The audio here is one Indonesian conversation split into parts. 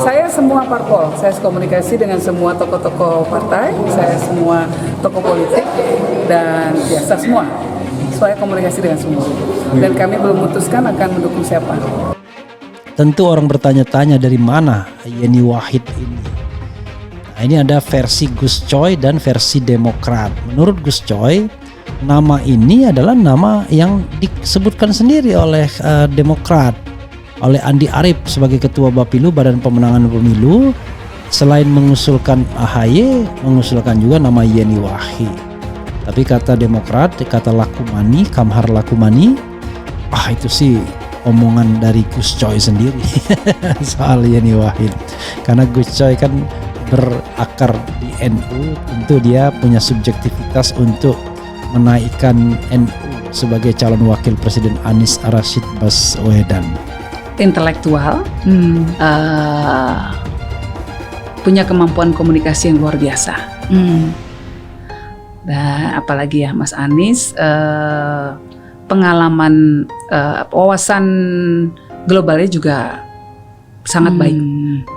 Saya semua parpol, saya komunikasi dengan semua tokoh-tokoh partai, saya semua tokoh politik, dan biasa semua. Saya komunikasi dengan semua. Dan kami belum memutuskan akan mendukung siapa. Tentu orang bertanya-tanya dari mana Yeni Wahid ini. Nah, ini ada versi Gus Coy dan versi Demokrat. Menurut Gus Coy, nama ini adalah nama yang disebutkan sendiri oleh Demokrat, oleh Andi Arief sebagai Ketua Bapilu Badan Pemenangan Pemilu. Selain mengusulkan AHY, mengusulkan juga nama Yeni Wahid. Tapi kata Demokrat, kata Lakumani, Kamhar Lakumani, itu sih omongan dari Gus Coy sendiri soal Yeni Wahid. Karena Gus Coy kan berakar di NU, tentu dia punya subjektivitas untuk menaikkan NU sebagai calon wakil presiden Anies Rashid Baswedan. Intelektual, punya kemampuan komunikasi yang luar biasa. Dan apalagi ya Mas Anies, pengalaman wawasan globalnya juga sangat baik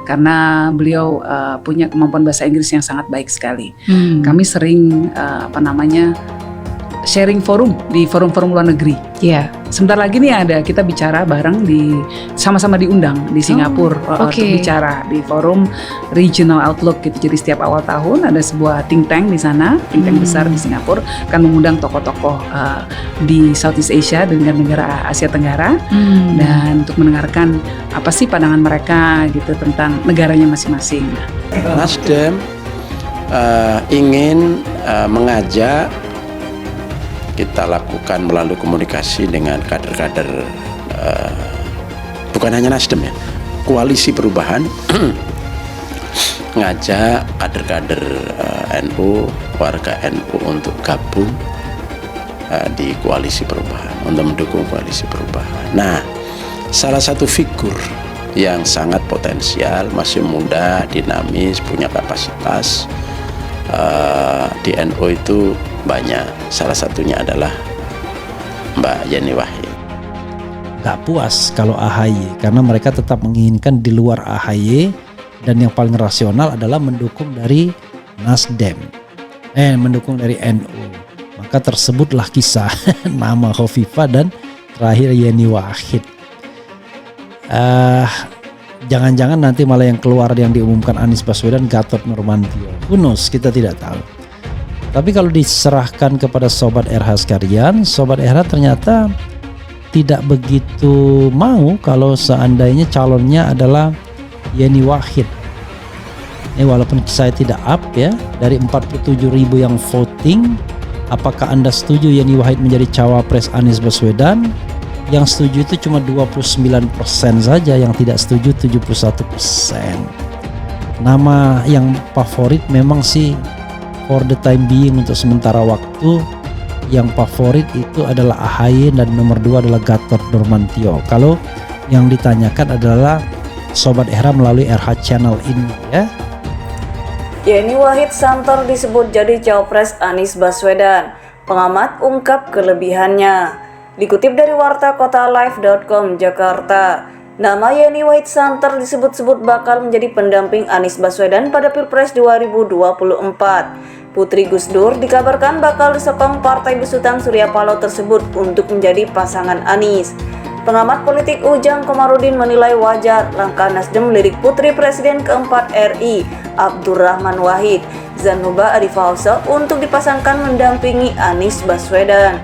karena beliau punya kemampuan bahasa Inggris yang sangat baik sekali. Kami sering sharing forum di forum-forum luar negeri. Iya. Sebentar lagi nih kita bicara bareng sama-sama diundang di Singapura untuk bicara di forum Regional Outlook gitu. Jadi setiap awal tahun ada sebuah think tank di sana, think tank besar di Singapura akan mengundang tokoh-tokoh di Southeast Asia dan negara Asia Tenggara dan untuk mendengarkan apa sih pandangan mereka gitu tentang negaranya masing-masing. Nasdem ingin mengajak kita lakukan melalui komunikasi dengan kader-kader bukan hanya Nasdem ya, koalisi perubahan ngajak kader-kader NU, warga NU untuk gabung di koalisi perubahan, untuk mendukung koalisi perubahan. Nah, salah satu figur yang sangat potensial, masih muda, dinamis, punya kapasitas di NU itu banyak. Salah satunya adalah Mbak Yeni Wahid. Gak puas kalau AHY karena mereka tetap menginginkan di luar AHY, dan yang paling rasional adalah mendukung dari Nasdem, mendukung dari NU. Maka tersebutlah kisah nama Khofifah dan terakhir Yeni Wahid. Jangan-jangan nanti malah yang keluar yang diumumkan Anies Baswedan Gatot Nurmantio. Who knows, kita tidak tahu. Tapi kalau diserahkan kepada Sobat RH sekalian, Sobat RH ternyata tidak begitu mau kalau seandainya calonnya adalah Yeni Wahid. Ini walaupun saya tidak up ya, dari 47.000 yang voting, apakah Anda setuju Yeni Wahid menjadi cawapres Anies Baswedan? Yang setuju itu cuma 29% saja, yang tidak setuju 71%. Nama yang favorit memang sih for the time being, untuk sementara waktu yang favorit itu adalah AHY dan nomor 2 adalah Gatot Nurmantio. Kalau yang ditanyakan adalah Sobat RH melalui RH Channel ini ya. Yeni Wahid santer disebut jadi cawapres Anies Baswedan. Pengamat ungkap kelebihannya. Dikutip dari wartakotalive.com Jakarta, nama Yeni Wahid santer disebut-sebut bakal menjadi pendamping Anies Baswedan pada Pilpres 2024. Putri Gus Dur dikabarkan bakal disokong Partai Besutan Surya Paloh tersebut untuk menjadi pasangan Anies. Pengamat politik Ujang Komarudin menilai wajar langkah Nasdem melirik Putri Presiden keempat RI Abdurrahman Wahid, Zanuba Arifauso untuk dipasangkan mendampingi Anies Baswedan.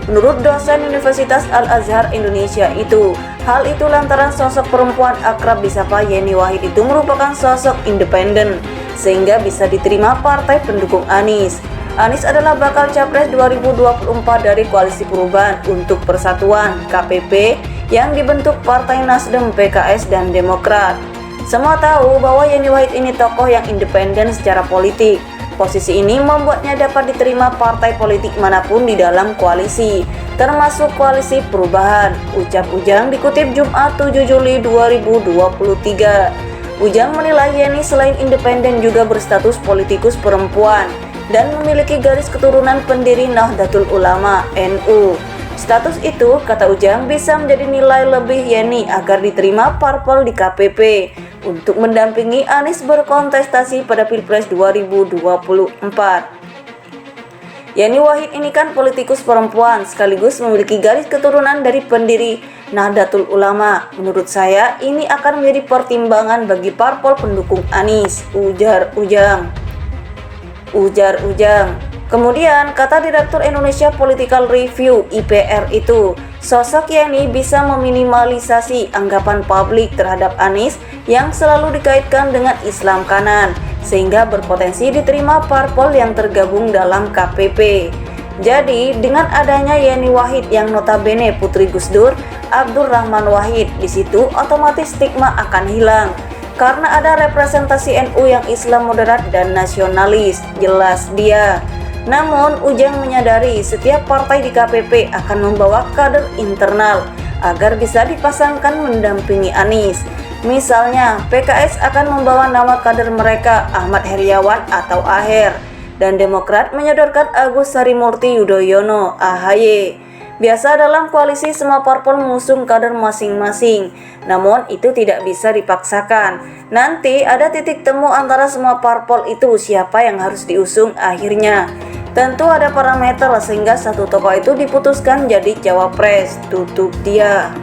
Menurut dosen Universitas Al-Azhar Indonesia itu, hal itu lantaran sosok perempuan akrab disapa Yeni Wahid itu merupakan sosok independen, sehingga bisa diterima partai pendukung Anies. Anies adalah bakal capres 2024 dari Koalisi Perubahan untuk Persatuan (KPP) yang dibentuk Partai Nasdem, PKS, dan Demokrat. Semua tahu bahwa Yeni Wahid ini tokoh yang independen secara politik. Posisi ini membuatnya dapat diterima partai politik manapun di dalam koalisi, termasuk Koalisi Perubahan, ucap Ujang dikutip Jumat 7 Juli 2023. Ujang menilai Yeni selain independen juga berstatus politikus perempuan dan memiliki garis keturunan pendiri Nahdlatul Ulama (NU). Status itu, kata Ujang, bisa menjadi nilai lebih Yeni agar diterima parpol di KPP untuk mendampingi Anies berkontestasi pada Pilpres 2024. Yeni Wahid ini kan politikus perempuan sekaligus memiliki garis keturunan dari pendiri Nahdlatul Ulama. Menurut saya ini akan menjadi pertimbangan bagi parpol pendukung Anies, ujar Ujang. Kemudian kata Direktur Indonesia Political Review (IPR) itu, sosok Yeni bisa meminimalisasi anggapan publik terhadap Anies yang selalu dikaitkan dengan Islam kanan, sehingga berpotensi diterima parpol yang tergabung dalam KPP. Jadi, dengan adanya Yeni Wahid yang notabene putri Gus Dur, Abdurrahman Wahid, di situ otomatis stigma akan hilang. Karena ada representasi NU yang Islam moderat dan nasionalis, jelas dia. Namun, Ujang menyadari setiap partai di KPP akan membawa kader internal agar bisa dipasangkan mendampingi Anies. Misalnya, PKS akan membawa nama kader mereka Ahmad Heriawan atau Aher, dan Demokrat menyodorkan Agus Harimurti Yudhoyono (AHY). Biasa dalam koalisi semua parpol mengusung kader masing-masing, namun itu tidak bisa dipaksakan. Nanti ada titik temu antara semua parpol itu siapa yang harus diusung akhirnya. Tentu ada parameter sehingga satu tokoh itu diputuskan jadi cawapres, tutup dia.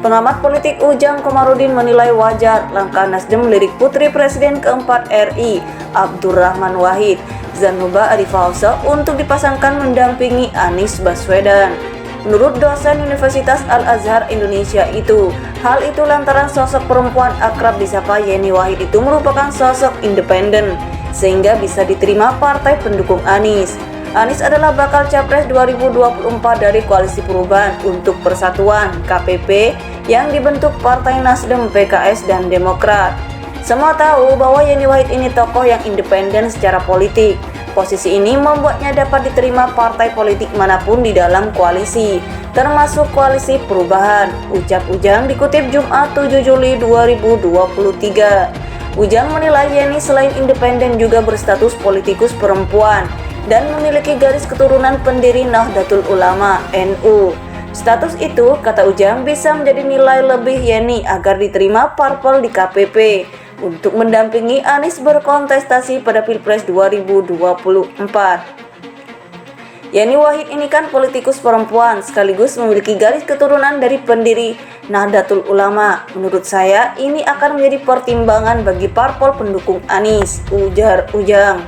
Pengamat politik Ujang Komarudin menilai wajar langkah Nasdem melirik putri Presiden keempat RI, Abdurrahman Wahid, Zanuba Arifausa untuk dipasangkan mendampingi Anies Baswedan. Menurut dosen Universitas Al-Azhar Indonesia itu, hal itu lantaran sosok perempuan akrab disapa Yeni Wahid itu merupakan sosok independen, sehingga bisa diterima partai pendukung Anies. Anies adalah bakal Capres 2024 dari Koalisi Perubahan untuk Persatuan (KPP) yang dibentuk Partai Nasdem, PKS, dan Demokrat. Semua tahu bahwa Yeni Wahid ini tokoh yang independen secara politik. Posisi ini membuatnya dapat diterima partai politik manapun di dalam koalisi, termasuk Koalisi Perubahan, ucap Ujang dikutip Jumat 7 Juli 2023. Ujang menilai Yeni selain independen juga berstatus politikus perempuan dan memiliki garis keturunan pendiri Nahdlatul Ulama (NU). Status itu, kata Ujang, bisa menjadi nilai lebih Yeni agar diterima parpol di KPP untuk mendampingi Anies berkontestasi pada Pilpres 2024. Yeni Wahid ini kan politikus perempuan sekaligus memiliki garis keturunan dari pendiri Nahdlatul Ulama. Menurut saya ini akan menjadi pertimbangan bagi parpol pendukung Anies, ujar Ujang.